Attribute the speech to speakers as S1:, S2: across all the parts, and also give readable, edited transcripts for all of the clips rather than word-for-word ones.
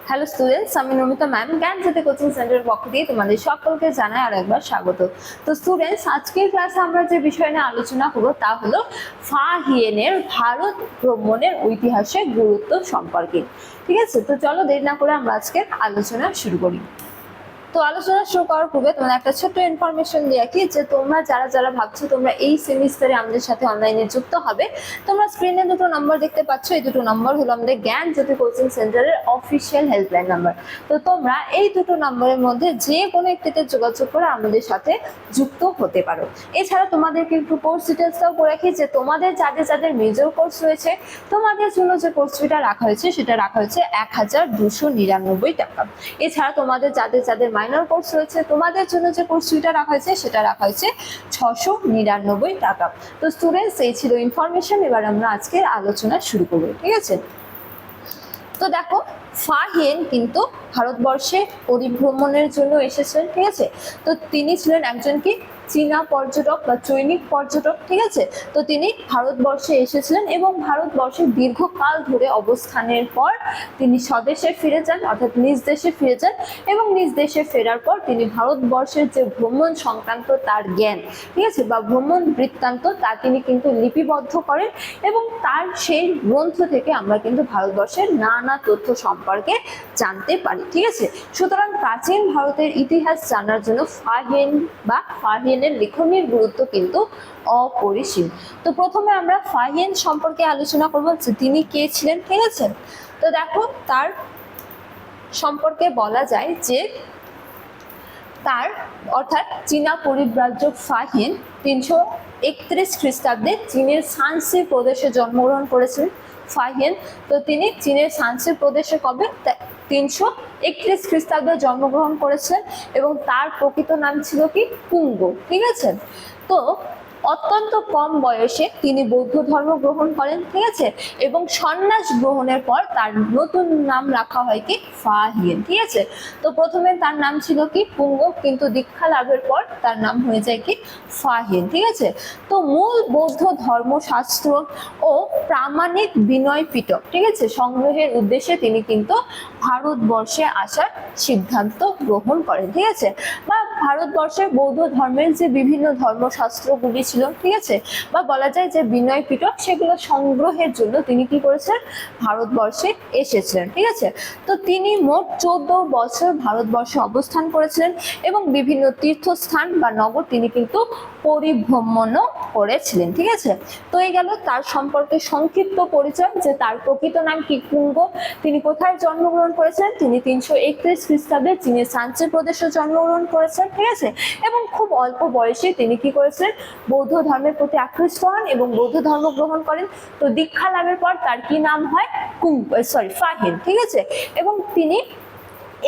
S1: Hello students, আমি Namita ma'am জ্ঞানজ্যোতি coaching সেন্টারের পক্ষ দিয়ে তোমাদের সকলকে জানাই আর একবার স্বাগত। তো স্টুডেন্টস, আজকের ক্লাসে আমরা যে বিষয় নিয়ে আলোচনা করব তা হলো ফা হিয়েনের ভারত ভ্রমণের ঐতিহাসিক গুরুত্ব সম্পর্কে। ঠিক আছে, তো চলো দেরি না করে আমরা আজকের আলোচনা শুরু করি। তো আলোচনা শুরু করার পূর্বে তোমাদের একটা ছোট্ট ইনফরমেশন দিয়ে রাখি যে তোমরা যারা যারা ভাবছো তোমরা এই সেমিস্টারে আমাদের সাথে অনলাইনে যুক্ত হবে, তোমরা স্ক্রিনে দুটো নম্বর দেখতে পাচ্ছ। এই দুটো নম্বর হলো আমাদের জ্ঞানজ্যোতি কোচিং সেন্টারের অফিসিয়াল হেল্পলাইন নাম্বার। তো তোমরা এই দুটো নম্বরের মধ্যে যে কোনো একটিতে যোগাযোগ করে আমাদের সাথে যুক্ত হতে পারো। এছাড়া তোমাদেরকে একটু কোর্স ডিটেলসটাও করে রাখি যে তোমাদের যাদের যাদের মেজর কোর্স রয়েছে তোমাদের জন্য যে কোর্স ফিটা রাখা হয়েছে সেটা রাখা হয়েছে 1299 টাকা। এছাড়া তোমাদের যাদের যাদের মাইনর কোর্স রয়েছে তোমাদের জন্য যে কোর্স ফিটা রাখা হয়েছে সেটা রাখা হয়েছে 699 টাকা। তো স্টুডেন্টস, এই ছিল ইনফরমেশন। এবার আমরা আজকে আলোচনা শুরু করব। ঠিক আছে, তো দেখো ফা হিয়েন কিন্তু ভারতবর্ষে পরিভ্রমণের জন্য এসেছিলেন। ঠিক আছে, তো তিনি ছিলেন একজন কি চীনা পর্যটক বা চৈনিক পর্যটক। ঠিক আছে, তো তিনি ভারতবর্ষে এসেছিলেন এবং ভারতবর্ষে দীর্ঘকাল ধরে অবস্থানের পর তিনি স্বদেশে ফিরে যান, অর্থাৎ নিজ দেশে ফিরে যান। এবং নিজ দেশে ফেরার পর তিনি ভারতবর্ষের যে ভ্রমণ সংক্রান্ত তার জ্ঞান, ঠিক আছে, বা ভ্রমণ বৃত্তান্ত তা তিনি কিন্তু লিপিবদ্ধ করেন এবং তার সেই গ্রন্থ থেকে আমরা কিন্তু ভারতবর্ষের নানা তথ্য সম্পর্কে জানতে পারি। ঠিক আছে, সুতরাং প্রাচীন ভারতের ইতিহাস জানার জন্য ফা হিয়েন বা ফা হিয়েনের লেখনীর গুরুত্ব কিন্তু অপরিসীম। তো প্রথমে আমরা ফা হিয়েন সম্পর্কে আলোচনা করব যে তিনি কে ছিলেন। ঠিক আছে, তো দেখো তার সম্পর্কে বলা যায় যে তার অর্থাৎ চীনা পরিব্রাজক ফা হিয়েন 331 খ্রিস্টাব্দে চীনের শানসি প্রদেশে জন্মগ্রহণ করেছিলেন ফা হিয়েন। তো তিনি চীনের শানসি প্রদেশে কবে 331 খ্রিস্টাব্দে জন্মগ্রহণ করেছিলেন এবং তার প্রকৃত নাম ছিল কি কুঙ্গ। ঠিক আছে, তো অত্যন্ত কম বয়সে তিনি বৌদ্ধ ধর্ম গ্রহণ করেন। ঠিক আছে, এবং সন্ন্যাস গ্রহণের পর তার নতুন নাম রাখা হয় কি ফা হিয়েন। ঠিক আছে, তো প্রথমে তার নাম ছিল কি পুঙ্গ, কিন্তু দীক্ষা লাভের পর তার নাম হয়ে যায় কি ফা হিয়েন। ঠিক আছে, তো মূল বৌদ্ধ ধর্মশাস্ত্র ও প্রামাণিক বিনয় পিটক, ঠিক আছে, সংগ্রহের উদ্দেশ্যে তিনি কিন্তু ভারতবর্ষে আসার সিদ্ধান্ত গ্রহণ করেন। ঠিক আছে, বা ভারতবর্ষের বৌদ্ধ ধর্মের যে বিভিন্ন ধর্মশাস্ত্রগুলি ছিল, ঠিক আছে, বা বলা যায় যে বিনয় পিটক, সেগুলো সংগ্রহের জন্য তিনি কি করেছেন ভারতবর্ষে এসেছিলেন। ঠিক আছে, তো তিনি মোট 14 বছর ভারতবর্ষে অবস্থান করেছিলেন এবং বিভিন্ন তীর্থস্থান বা নগর তিনি কিন্তু পরিভ্রমণও করেছিলেন। ঠিক আছে, তো এই গেল তার সম্পর্কে সংক্ষিপ্ত পরিচয় যে তার প্রকৃত নাম কি কুঙ্গ। তিনি কোথায় জন্মগ্রহণ করেছেন? তিনি 331 খ্রিস্টাব্দে চীনের শানসি প্রদেশে জন্মগ্রহণ করেছেন। ঠিক আছে, এবং খুব অল্প বয়সে তিনি কি করেছেন বৌদ্ধ ধর্মের প্রতি আকৃষ্ট হন এবং বৌদ্ধ ধর্ম গ্রহণ করেন। তো দীক্ষা লাভের পর তার কি নাম হয় ফা হিয়েন। ঠিক আছে, এবং তিনি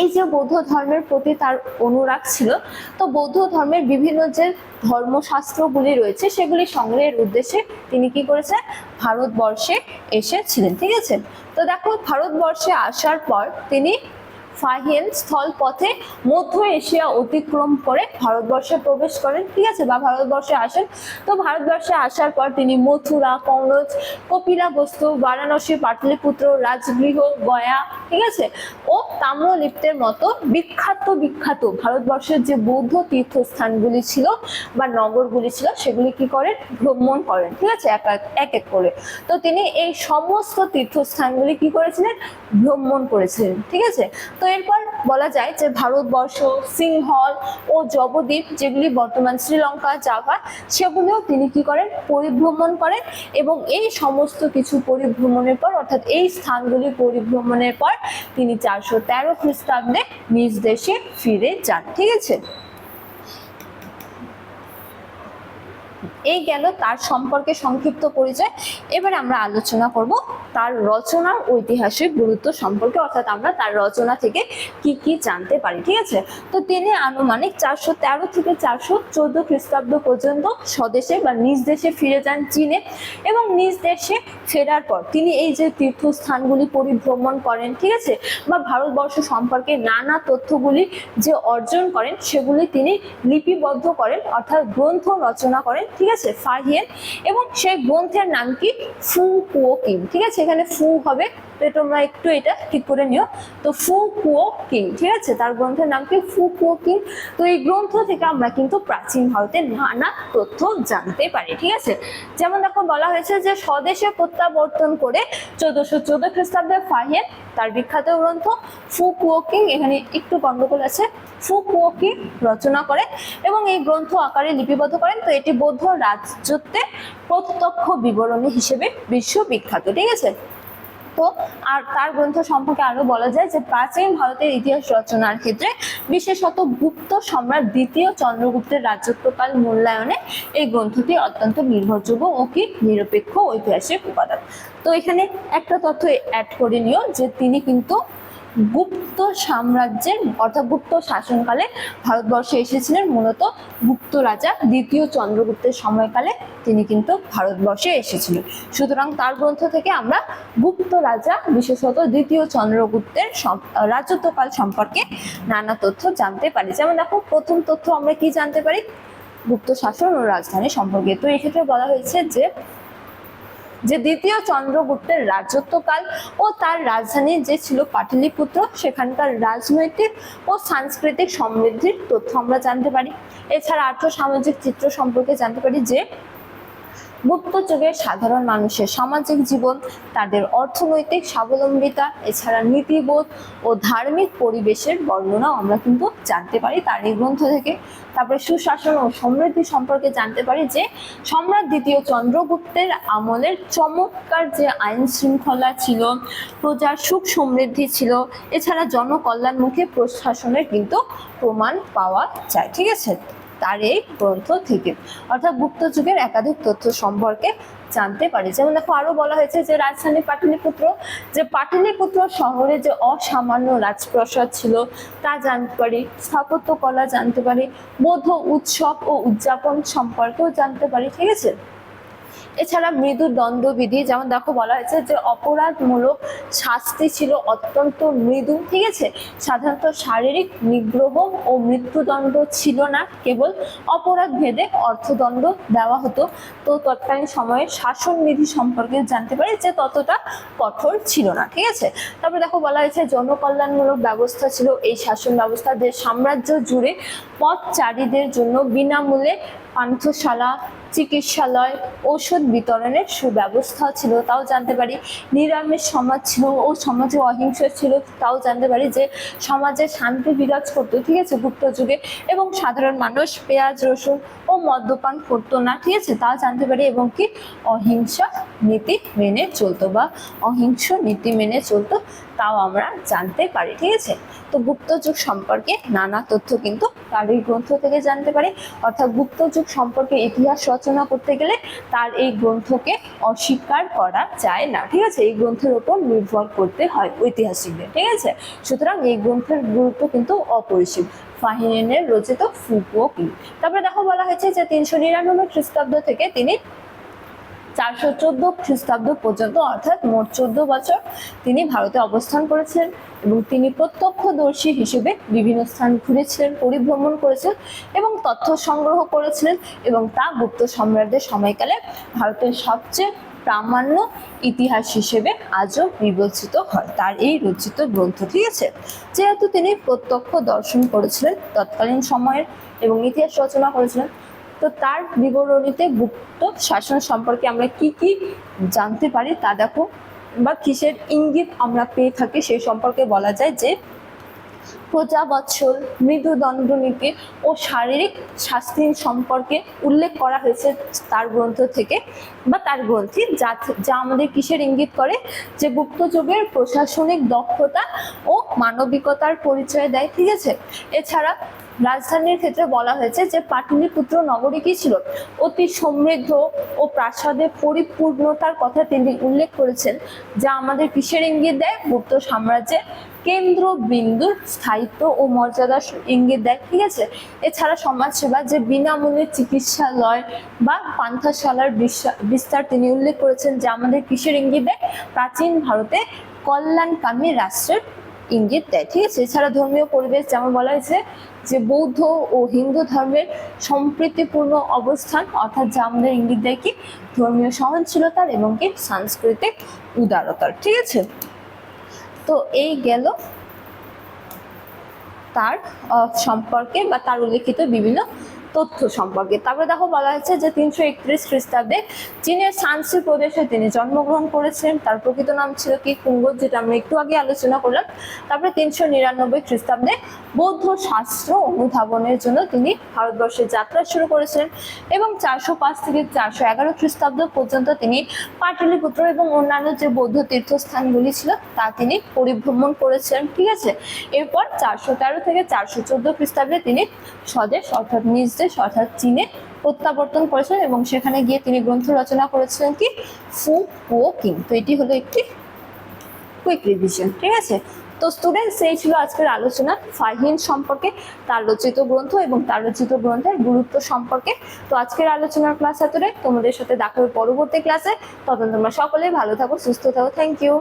S1: এই যে বৌদ্ধ ধর্মের প্রতি তার অনুরাগ ছিল, তো বৌদ্ধ ধর্মের বিভিন্ন যে ধর্মশাস্ত্রগুলি রয়েছে সেগুলি সংগ্রহের উদ্দেশ্যে তিনি কি করেছেন ভারতবর্ষে এসেছিলেন। ঠিক আছে, তো দেখো ভারতবর্ষে আসার পর তিনি ফা হিয়েন স্থল পথে মধ্য এশিয়া অতিক্রম করে ভারতবর্ষে প্রবেশ করেন। ঠিক আছে, বা ভারতবর্ষে আসেন। তো ভারতবর্ষে আসার পর তিনি মথুরা, কনৌজ, কপিলাবস্তু, বারাণসী, পাটলিপুত্র, রাজগৃহ, গয়া, ঠিক আছে, ও তাম্রলিপ্তের মতো বিখ্যাত বিখ্যাত ভারতবর্ষের যে বৌদ্ধ তীর্থস্থানগুলি ছিল বা নগরগুলি ছিল সেগুলি কি করেন ভ্রমণ করেন। ঠিক আছে, এক এক করে। তো তিনি এই সমস্ত তীর্থস্থানগুলি কি করেছিলেন ভ্রমণ করেছিলেন। ঠিক আছে, তো এরপর বলা যায় যে ভারতবর্ষ, সিংহল ও জবদ্বীপ যেগুলি বর্তমান শ্রীলঙ্কা, জাভা, সেগুলিও তিনি কি করেন পরিভ্রমণ করেন এবং এই সমস্ত কিছু পরিভ্রমণের পর অর্থাৎ এই স্থানগুলি পরিভ্রমণের পর তিনি 413 খ্রিস্টাব্দে নিজ দেশে ফিরে যান। ঠিক আছে, এই গেল তার সম্পর্কে সংক্ষিপ্ত পরিচয়। এবারে আমরা আলোচনা করব তার রচনার ঐতিহাসিক গুরুত্ব সম্পর্কে, অর্থাৎ আমরা তার রচনা থেকে কি কি জানতে পারি। ঠিক আছে, তো তিনি আনুমানিক 413 থেকে 414 খ্রিস্টাব্দ পর্যন্ত স্বদেশে বা নিজ দেশে ফিরে যান চীনে এবং নিজ দেশে ফেরার পর তিনি এই যে তীর্থস্থানগুলি পরিভ্রমণ করেন, ঠিক আছে, বা ভারতবর্ষ সম্পর্কে নানা তথ্যগুলি যে অর্জন করেন সেগুলি তিনি লিপিবদ্ধ করেন, অর্থাৎ গ্রন্থ রচনা করেন। ঠিক আছে, ফা হিয়েন, এবং সেই গ্রন্থের নাম কি ফু কুও কিম। ঠিক আছে, এখানে ফু হবে তো তোমরা একটু এটা ঠিক করে নিও। তো ফু কুও কিং, ঠিক আছে, তার গ্রন্থের নাম কি ফু কুও কিং। তো এই গ্রন্থ থেকে আমরা কিন্তু প্রাচীন ভারতের নানা তথ্য জানতে পারি, ঠিক আছে। যেমন দেখো বলা হয়েছে যে স্বদেশে প্রত্যাবর্তন করে 1414 খ্রিস্টাব্দে ফাহিয়েন তার বিখ্যাত গ্রন্থ ফু কুও কিং, এখানে একটু গন্ডগোল আছে, ফু কুও কিং রচনা করেন এবং এই গ্রন্থ আকারে লিপিবদ্ধ করেন। তো এটি বৌদ্ধ রাজত্বের প্রত্যক্ষ বিবরণী হিসেবে বিশ্ববিখ্যাত, ঠিক আছে। তো আর তার গ্রন্থ সম্পর্কে আরো বলা যায় যে প্রাচীন ভারতের ইতিহাস রচনার ক্ষেত্রে বিশেষত গুপ্ত সম্রাট দ্বিতীয় চন্দ্রগুপ্তের রাজত্বকাল মূল্যায়নে এই গ্রন্থটি অত্যন্ত নির্ভরযোগ্য ও কি নিরপেক্ষ ঐতিহাসিক উপাদান। তো এখানে একটা তথ্য অ্যাড করে নিও যে তিনি কিন্তু গুপ্ত সাম্রাজ্যের অর্থাৎ গুপ্ত শাসনকালে ভারতবর্ষে এসেছিলেন, মূলত গুপ্ত রাজা দ্বিতীয় চন্দ্রগুপ্তের সময়কালে তিনি কিন্তু ভারতবর্ষে এসেছিলেন। সুতরাং তার গ্রন্থ থেকে আমরা গুপ্ত রাজা বিশেষত দ্বিতীয় চন্দ্রগুপ্তের রাজত্বকাল সম্পর্কে নানা তথ্য জানতে পারি। যেমন দেখো প্রথম তথ্য আমরা কি জানতে পারি, গুপ্ত শাসন ও রাজধানী সম্পর্কে। তো এক্ষেত্রে বলা হয়েছে যে দ্বিতীয় চন্দ্রগুপ্তের রাজত্বকাল ও তার রাজধানী যে ছিল পাটলিপুত্র, সেখানকার রাজনৈতিক ও সাংস্কৃতিক সমৃদ্ধির তথ্য আমরা জানতে পারি। এছাড়া আর্থ সামাজিক চিত্র সম্পর্কে জানতে পারি যে গুপ্ত যুগের সাধারণ মানুষের সামাজিক জীবন, তাদের অর্থনৈতিক স্বাবলম্বিতা, এছাড়া নীতিবোধ ও ধার্মিক পরিবেশের বর্ণনা আমরা কিন্তু জানতে পারি তার এই গ্রন্থ থেকে। তারপরে সুশাসন ও সমৃদ্ধি সম্পর্কে জানতে পারি যে সম্রাট দ্বিতীয় চন্দ্রগুপ্তের আমলের চমৎকার যে আইন শৃঙ্খলা ছিল, প্রজার সুখ সমৃদ্ধি ছিল, এছাড়া জনকল্যাণমুখী প্রশাসনের কিন্তু প্রমাণ পাওয়া যায়, ঠিক আছে, তার এই গ্রন্থ থেকে। অর্থাৎ গুপ্ত যুগের একাধিক তথ্য সম্পর্কে জানতে পারি। যেমন দেখো আরো বলা হয়েছে যে রাজধানী পাটলিপুত্র, যে পাটলিপুত্র শহরে যে অসামান্য রাজপ্রাসাদ ছিল তা জানতে পারি, স্থাপত্য কলা জানতে পারি, বৌদ্ধ উৎসব ও উদযাপন সম্পর্কেও জানতে পারি, ঠিক আছে। এছাড়া মৃদু দণ্ডবিধি, যেমন দেখো বলা হয়েছে যে অপরাধমূলক শাস্তি ছিল অত্যন্ত মৃদু, ঠিক আছে, সাধারণত শারীরিক নিগ্রহ ও মৃত্যুদণ্ড ছিল না, কেবল অপরাধ ভেদে অর্থদণ্ড দেওয়া হতো। তো তৎকালীন সময়ে শাসন বিধি সম্পর্কে জানতে পারি যে ততটা কঠোর ছিল না, ঠিক আছে। তারপরে দেখো বলা হয়েছে জনকল্যাণমূলক ব্যবস্থা ছিল এই শাসন ব্যবস্থা, যে সাম্রাজ্য জুড়ে পথচারীদের জন্য বিনামূল্যে পান্থশালা, চিকিৎসালয়, ঔষধ বিতরণের সুব্যবস্থা ছিল, তাও জানতে পারি। নিরামিষ সমাজ ছিল ও সমাজে অহিংসা ছিল, তাও জানতে পারি যে সমাজে শান্তি বিরাজ করতো, ঠিক আছে, গুপ্ত যুগে, এবং সাধারণ মানুষ পেঁয়াজ রসুন ও মদ্যপান করতো না, ঠিক আছে, তাও জানতে পারি। এবং কি অহিংসা নীতি মেনে চলতো বা অহিংস নীতি মেনে চলতো, তাও আমরা জানতে পারি, ঠিক আছে। তো গুপ্ত যুগ সম্পর্কে নানা তথ্য কিন্তু তার এই গ্রন্থ থেকে জানতে পারি। অর্থাৎ গুপ্ত যুগ সম্পর্কে ইতিহাস রচনা করতে গেলে তার এই গ্রন্থকে অস্বীকার করা যায় না, ঠিক আছে, এই গ্রন্থের উপর নির্ভর করতে হয় ঐতিহাসিকদের, ঠিক আছে। সুতরাং এই গ্রন্থের গুরুত্ব কিন্তু অপরিসীম। ফাহিয়েনের রচিত ফু কুও কিং। তারপরে দেখো বলা হয়েছে যে 399 খ্রিস্টাব্দ থেকে তিনি 414 খ্রিস্টাব্দ পর্যন্ত অর্থাৎ মোট 14 বছর তিনি ভারতে অবস্থান করেছেন এবং তিনি প্রত্যক্ষদর্শী হিসেবে বিভিন্ন স্থান ঘুরেছিলেন, পরিভ্রমণ করেছেন এবং তথ্য সংগ্রহ করেছিলেন, এবং তা গুপ্ত সম্রাটদের সময়কালে ভারতের সবচেয়ে প্রামাণ্য ইতিহাস হিসেবে আজও বিবেচিত হয় তার এই রচিত গ্রন্থ, ঠিক আছে। যেহেতু তিনি প্রত্যক্ষ দর্শন করেছিলেন তৎকালীন সময়ের এবং ইতিহাস রচনা করেছিলেন, তো তার বিবরণীতে গুপ্ত শাসন সম্পর্কে আমরা কি কি জানতে পারি তা দেখো, বা কিসের ইঙ্গিত আমরা পেয়ে থাকি সেই সম্পর্কে বলা যায় যে প্রজাবৎসল, মৃদু দণ্ডনীতি ও শারীরিক শাস্তি সম্পর্কে উল্লেখ করা হয়েছে তার গ্রন্থ থেকে বা তার গ্রন্থে, যা আমাদের কিসের ইঙ্গিত করে যে গুপ্ত যুগের প্রশাসনিক দক্ষতা ও মানবিকতার পরিচয় দেয়, ঠিক আছে। এছাড়া রাজধানীর ক্ষেত্রে বলা হয়েছে যে পাটলিপুত্র নগরী কি ছিল, অতি সমৃদ্ধ ও প্রাসাদে পরিপূর্ণতার কথা তিনি উল্লেখ করেছেন, যা আমাদের কিসের ইঙ্গিত দেয়, গুপ্ত সাম্রাজ্যের কেন্দ্রবিন্দুর স্থায়িত্ব ও মর্যাদার ইঙ্গিত দেয়, ঠিক আছে। এছাড়া সমাজসেবা, যে বিনামূল্যে চিকিৎসালয় বা পান্থাশালার বিস্তার তিনি উল্লেখ করেছেন, যা আমাদের কিসের ইঙ্গিত দেয়, প্রাচীন ভারতে কল্যাণকামী রাষ্ট্রের ইঙ্গিত দেয়, ঠিক আছে। এছাড়া ধর্মীয় পরিবেশ, যেমন বলা হয়েছে যে বৌদ্ধ ও হিন্দু ধর্মের সম্প্রীতিপূর্ণ অবস্থান, অর্থাৎ যা আমাদের ইঙ্গিত দেয় কি ধর্মীয় সহনশীলতার এবং কি সাংস্কৃতিক উদারতার, ঠিক আছে। তো এই গেল তার সম্পর্কে বা তার উল্লেখিত বিভিন্ন তথ্য সম্পর্কে। তারপরে দেখো বলা হয়েছে যে 331 খ্রিস্টাব্দে চীনের শানসি প্রদেশে তিনি জন্মগ্রহণ করেছিলেন। তার প্রকৃত নাম ছিল কি কুঙ্গো, যেটা আমরা একটু আগে আলোচনা করলাম। তারপরে 399 খ্রিস্টাব্দে বৌদ্ধ শাস্ত্র অনুধাবনের জন্য তিনি ভারতবর্ষে যাত্রা শুরু করেছিলেন এবং 405 থেকে 411 খ্রিস্টাব্দ পর্যন্ত তিনি পাটলিপুত্র এবং অন্যান্য যে বৌদ্ধ তীর্থস্থানগুলি ছিল তা তিনি পরিভ্রমণ করেছিলেন। ঠিক আছে, এরপর 413 থেকে 414 খ্রিস্টাব্দে তিনি স্বদেশ অর্থাৎ নিজ দেশ অর্থাৎ চীনে প্রত্যাবর্তন করেছিলেন এবং সেখানে গিয়ে তিনি গ্রন্থ রচনা করেছিলেন কি ফু কুও কিং। তো এটি হলো একটি কুইক রিভিশন। ঠিক আছে, তো স্টুডেন্টস এই ছিল আজকের আলোচনা ফাহিয়েন সম্পর্কে, তার রচিত গ্রন্থ এবং তার রচিত গ্রন্থের গুরুত্ব সম্পর্কে। তো আজকের আলোচনার ক্লাস এতটাই, তোমাদের সাথে দেখা হবে পরবর্তী ক্লাসে। তখন তোমরা সকলে ভালো থাকো, সুস্থ থাকো। Thank you.